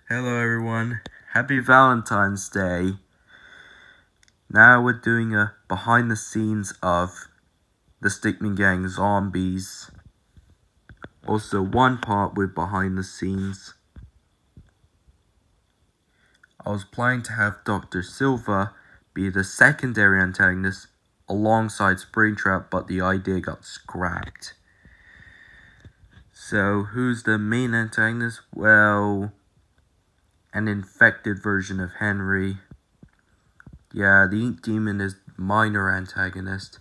Hello everyone, happy Valentine's Day. Now we're doing a behind the scenes of the Stickmin gang zombies. Also one part with behind the scenes. I was planning to have Dr. Silva be the secondary antagonist alongside Springtrap, but the idea got scrapped. So who's the main antagonist? Well, an infected version of Henry. Yeah, the Ink Demon is minor antagonist.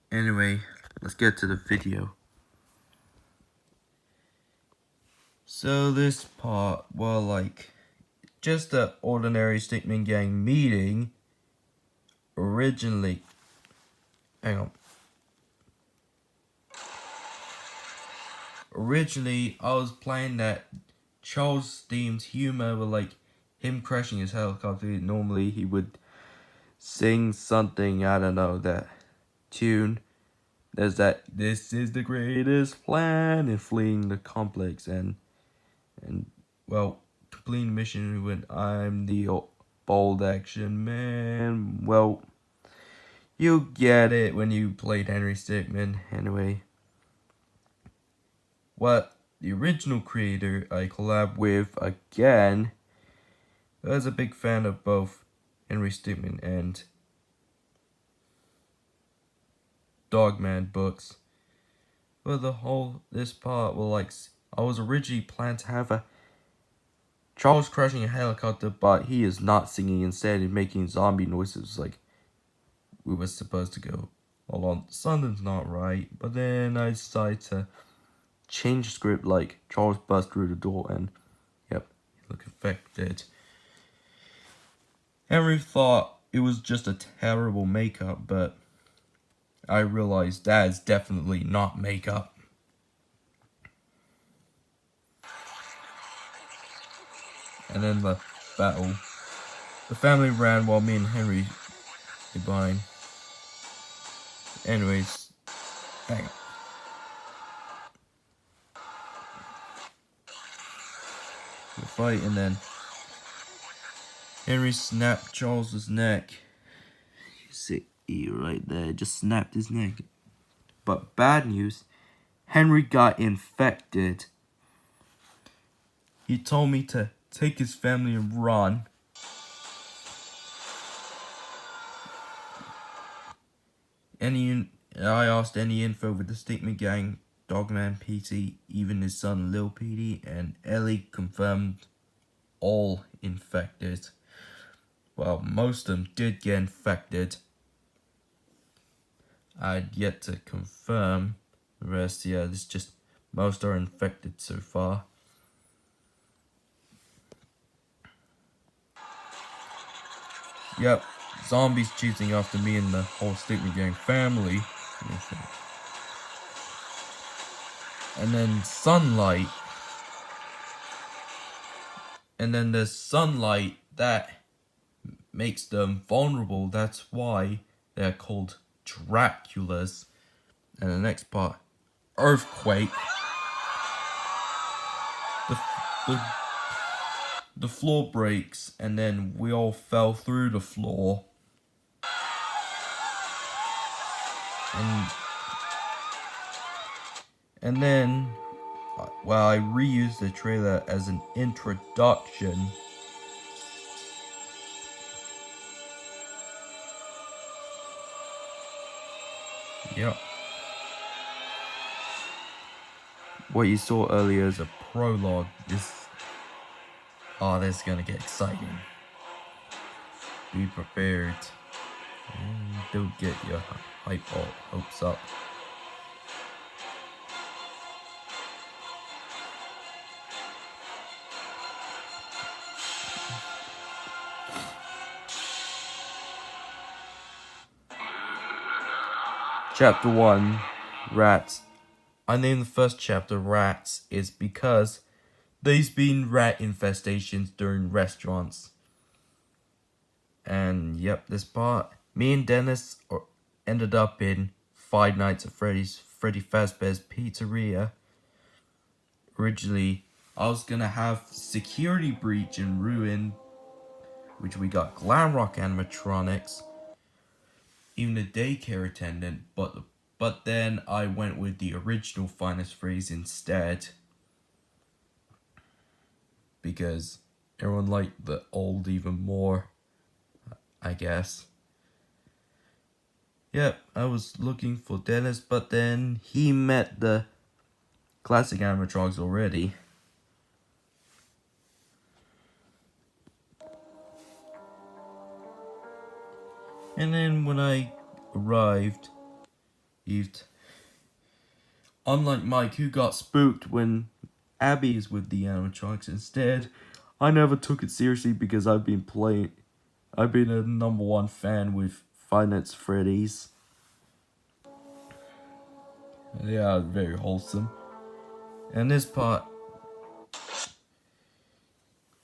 Anyway, let's get to the video. So this part, well, just an ordinary Stickmin gang meeting. Originally, hang on. Originally, I was playing that Charles themed humor with him crashing his helicopter. Normally, he would sing something, I don't know, that tune. There's that, this is the greatest plan, and fleeing the complex and well, completing the mission when I'm the bold action man. Well, you get it when you played Henry Stickmin. Anyway, what the original creator I collab with again, I was a big fan of both Henry Stickmin and Dogman books. But this part, I was originally planned to have a Charles crashing a helicopter, but he is not singing. Instead, he's making zombie noises. We were supposed to go along. Something's not right. But then I decided to change the script. Charles busts through the door and, yep, he looked infected. Henry thought it was just a terrible makeup, but I realized that is definitely not makeup. And then the battle. The family ran while me and Henry stayed behind. Anyways, hang on. The fight, and then Henry snapped Charles's neck. You see right there, just snapped his neck. But bad news, Henry got infected. He told me to take his family and run. I asked any info with the Stickmin gang, Dogman, PT, even his son Lil PT, and Ellie confirmed all infected. Well, most of them did get infected. I'd yet to confirm the rest. Yeah, this just most are infected so far. Yep, zombies chasing after me and the whole Stickmin gang family. And then sunlight. And then there's sunlight that makes them vulnerable. That's why they're called Draculas. And the next part, earthquake. The floor breaks, and then we all fell through the floor. And then, well, I reused the trailer as an introduction. Yep. What you saw earlier is a prologue. This is gonna get exciting. Be prepared. And don't get your hopes up. Chapter 1, Rats. I named the first chapter Rats is because there's been rat infestations during restaurants. And yep, this part, me and Dennis ended up in Five Nights at Freddy Fazbear's Pizzeria. originally I was gonna have Security Breach and Ruin, which we got Glamrock animatronics, even the daycare attendant, but then I went with the original Finest Phrase instead because everyone liked the old even more, I guess. Yep, I was looking for Dennis, but then he met the classic animatronics already. And then when I arrived, unlike Mike, who got spooked when Abby is with the animatronics instead, I never took it seriously because I've been a #1 fan with Five Nights at Freddy's. Yeah, very wholesome. And this part,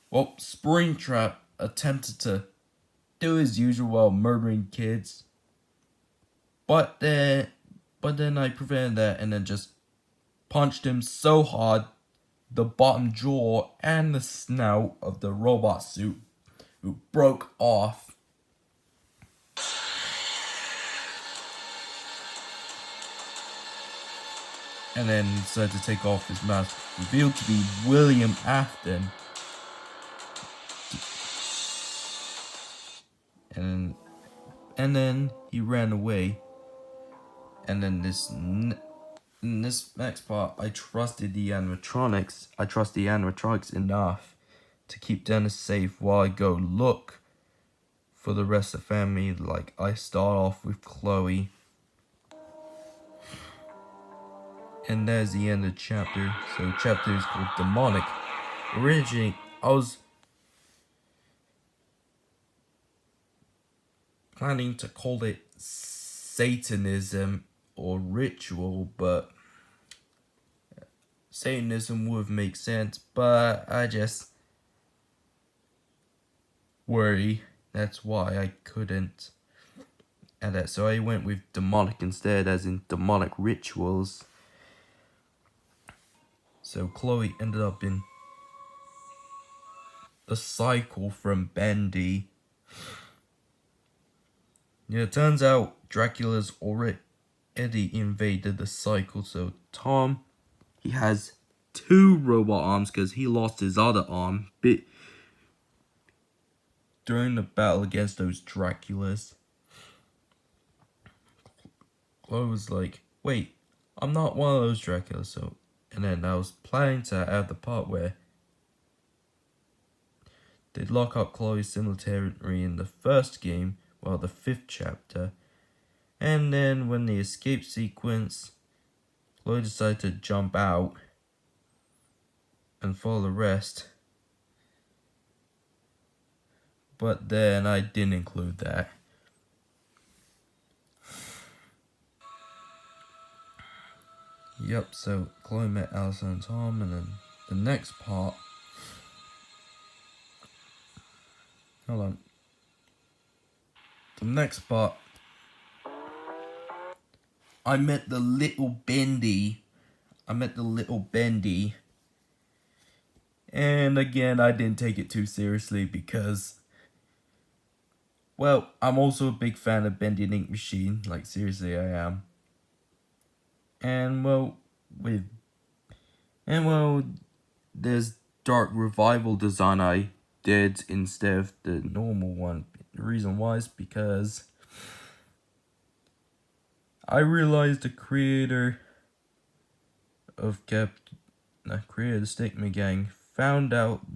well, Springtrap attempted to do his usual while murdering kids, but then I prevented that and then just punched him so hard the bottom jaw and the snout of the robot suit broke off. And then he decided to take off his mask, revealed to be William Afton. And then he ran away. And then in this next part, I trusted the animatronics. I trust the animatronics enough to keep Dennis safe while I go look for the rest of the family. Like, I start off with Chloe. And there's the end of the chapter. So chapter is called Demonic. Originally, I was planning to call it Satanism or ritual, but Satanism would make sense, but I just worry. That's why I couldn't add that. So I went with demonic instead, as in demonic rituals. So Chloe ended up in the cycle from Bendy. Yeah, it turns out Dracula's already invaded the cycle, so Tom, he has 2 robot arms because he lost his other arm during the battle against those Draculas. Chloe was like, wait, I'm not one of those Draculas, so... And then I was planning to add the part where they'd lock up Chloe's simultaneously in the first game, well, the 5th chapter. And then when the escape sequence, Chloe decided to jump out and follow the rest. But then I didn't include that. Yep, so Chloe met Allison and Tom, and then the next part... Hold on. The next part... I met the little Bendy. And again, I didn't take it too seriously because... Well, I'm also a big fan of Bendy and Ink Machine. Like, seriously, I am. And there's Dark Revival design I did instead of the normal one. The reason why is because I realized the creator of the Stickmin gang found out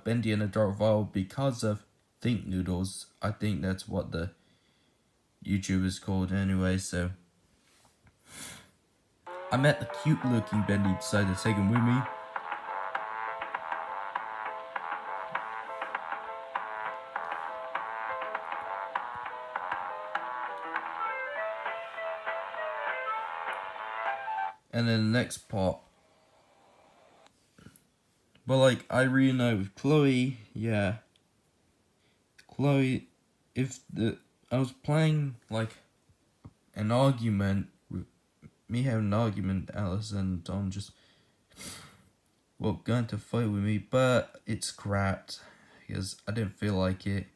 Bendy and the Dark Revival because of Think Noodles. I think that's what the YouTube is called anyway, so I met the cute looking Bendy, decided to take him with me. And then the next part, but like, I reunited with Chloe, yeah. Chloe, I was playing like an argument me having an argument, Alice and Tom just going to fight with me, but it's scrapped because I didn't feel like it.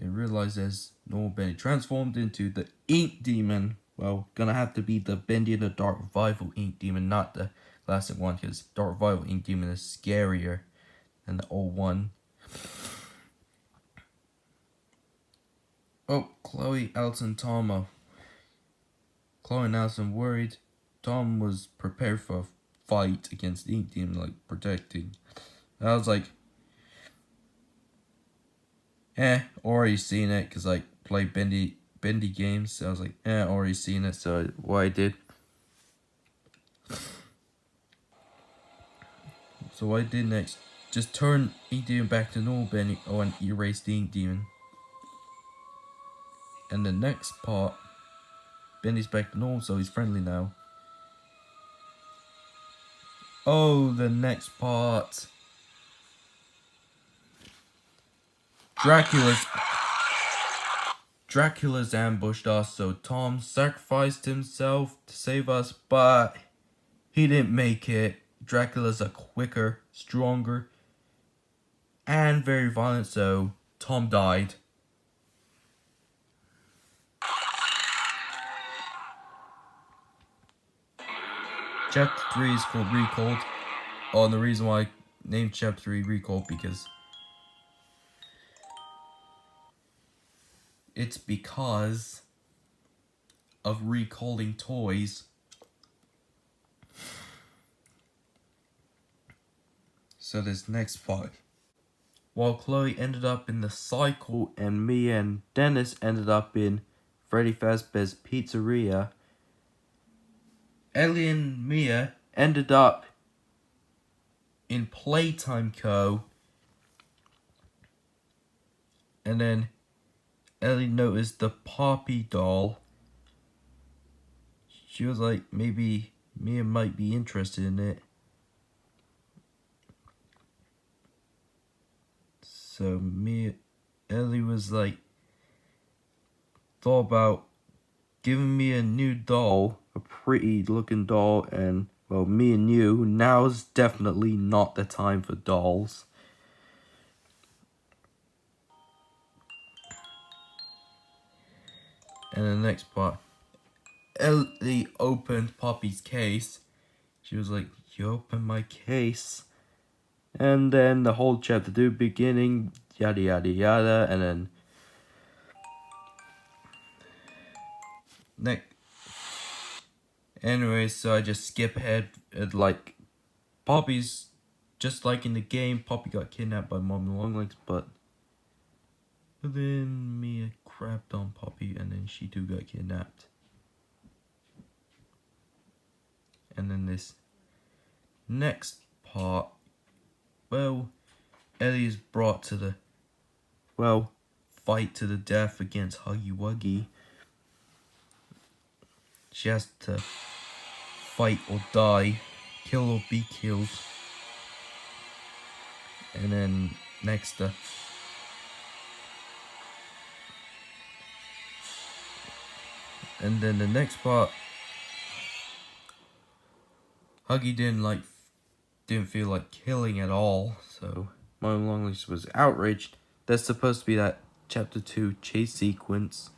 I realized as normal Bendy transformed into the Ink Demon. Well, gonna have to be the Bendy and the Dark Revival Ink Demon, not the classic one, because Dark Revival Ink Demon is scarier than the old one. Oh, Chloe, Alison, Tom. Chloe and Alison worried. Tom was prepared for a fight against the Ink Demon, like protecting. I was like, already seen it, because I play Bendy games. So I was like, already seen it. So what I did. So what I did next, just turn Ink Demon back to normal Bendy, and erase the Ink Demon. And the next part, Bendy's back to normal, so he's friendly now. Oh, the next part. Dracula's ambushed us, so Tom sacrificed himself to save us, but he didn't make it. Dracula's a quicker, stronger, and very violent, so Tom died. Chapter 3 is called Recalled. Oh, and the reason why I named Chapter 3 Recalled because it's because of recalling toys. So this next part. While Chloe ended up in the cycle and Mia and Dennis ended up in Freddy Fazbear's Pizzeria, Ellie and Mia ended up in Playtime Co. And then Ellie noticed the Poppy doll. She was like, maybe Mia might be interested in it. So Ellie was like, thought about giving me a new doll, a pretty looking doll, and well, me and you, now's definitely not the time for dolls. And the next part, Ellie opened Poppy's case. She was like, you opened my case. And then the whole chapter 2 beginning, yada yada yada, and then anyway, so I just skip ahead at like Poppy's just like in the game, Poppy got kidnapped by Mom Longlegs, but then Mia crapped on Poppy and then she too got kidnapped. And then this next part, well, Ellie is brought to the fight to the death against Huggy Wuggy. She has to fight or die, kill or be killed. And then next and then the next part, Huggy didn't feel like killing at all, so Mom Longlegs was outraged. That's supposed to be that chapter 2 chase sequence.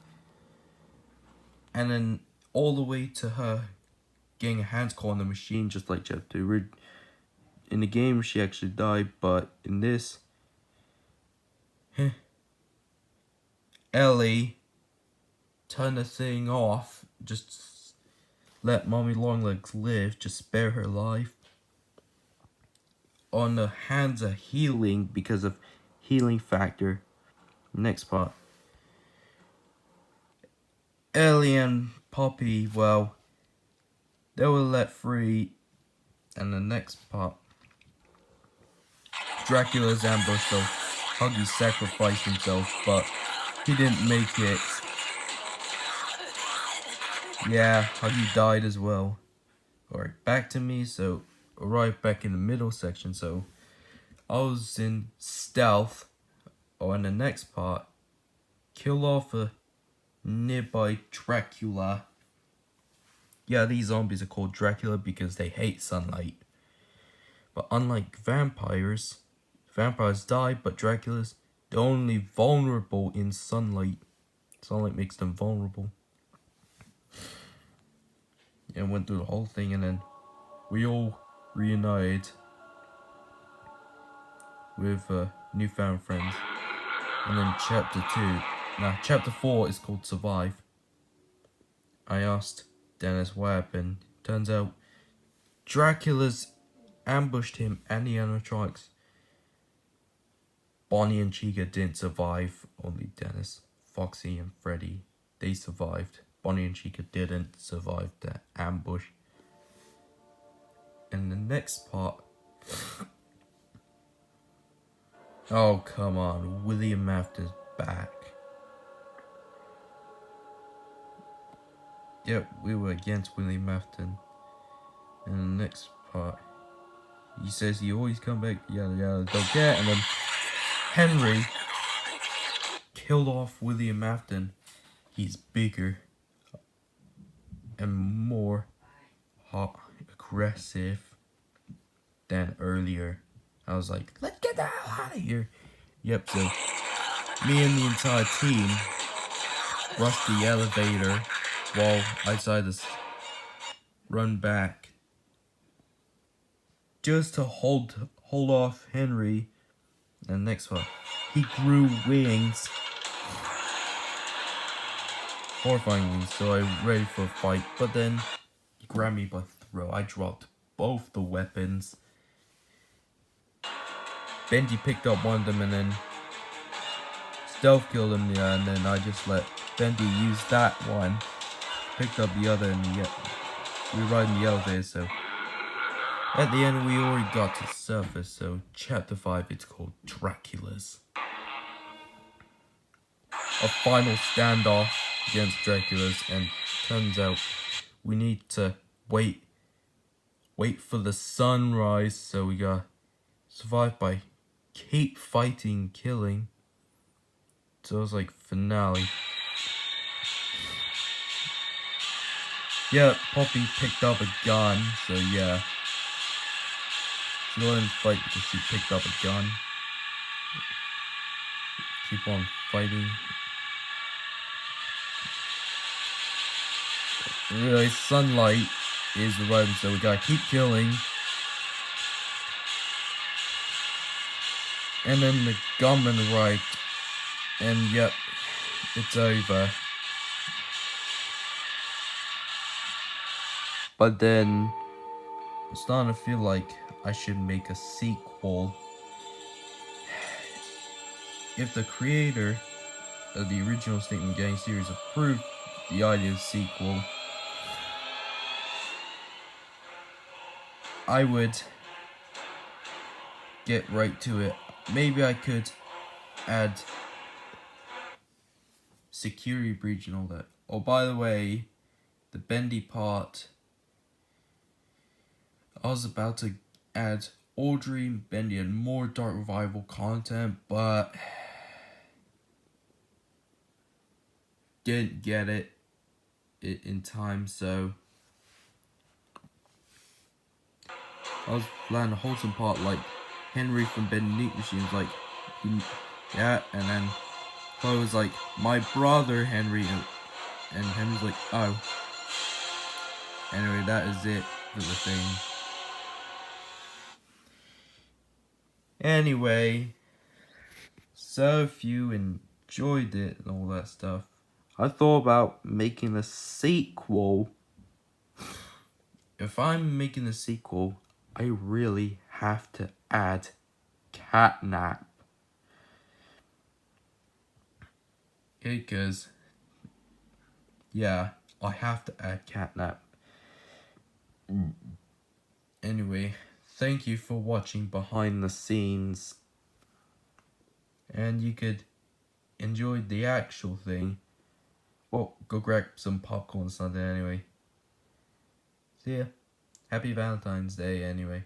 And then all the way to her getting her hands caught in the machine, just like chapter 2. In the game, she actually died, but in this, Ellie turned the thing off, just let Mommy Longlegs live, just spare her life. On the hands of healing because of healing factor. Next part. Ellie and Poppy, well, they were let free. And the next part. Dracula's ambushed, so Huggy sacrificed himself, but he didn't make it. Yeah, Huggy died as well. Alright, back to me, so right back in the middle section, so I was in stealth, or in the next part, kill off a nearby Dracula. Yeah, these zombies are called Dracula because they hate sunlight. But unlike vampires die, but Dracula's, they're only vulnerable in sunlight. Sunlight makes them vulnerable. And went through the whole thing, and then we all reunited with newfound friends. And then chapter 2. Now, chapter 4 is called Survive. I asked Dennis what happened. Turns out Dracula's ambushed him and the animatronics. Bonnie and Chica didn't survive, only Dennis, Foxy, and Freddy. They survived. Bonnie and Chica didn't survive the ambush. And the next part... oh, come on. William After's back. Yep, we were against William Afton. And the next part, he says he always come back, yada yada, don't care. And then Henry killed off William Afton. He's bigger and more aggressive than earlier. I was like, let's get the hell out of here. Yep, so me and the entire team rushed the elevator while I decided to run back just to hold off Henry. And next one, he grew wings, horrifying wings, so I'm ready for a fight. But then he grabbed me by the throat. I dropped both the weapons. Benji picked up one of them and then stealth killed him. Yeah, and then I just let Benji use that one. Picked up the other, and we were riding the elevator. So at the end, we already got to the surface. So chapter 5, it's called Dracula's. A final standoff against Dracula's, and turns out we need to wait for the sunrise. So we gotta survive by keep fighting, killing. So it was like finale. Yeah, Poppy picked up a gun, so yeah. She didn't fight because she picked up a gun. Keep on fighting. Really, sunlight is arriving, so we gotta keep killing. And then the gunman arrived, and yep, it's over. But then, I'm starting to feel like I should make a sequel. If the creator of the original Stickmin Gang series approved the idea of sequel, I would get right to it. Maybe I could add security breach and all that. Oh, by the way, the Bendy part, I was about to add Audrey, Bendy, and more Dark Revival content, but didn't get it in time, so I was planning a wholesome part like Henry from Bendy Neat Machine was like, yeah, and then Chloe was like, my brother Henry, and Henry's like, oh. Anyway, that is it for the thing. Anyway, so if you enjoyed it and all that stuff, I thought about making a sequel. If I'm making a sequel, I really have to add catnap. Because, yeah, I have to add catnap. Anyway, thank you for watching behind the scenes. And you could enjoy the actual thing. Well, go grab some popcorn or something anyway. See ya. Happy Valentine's Day anyway.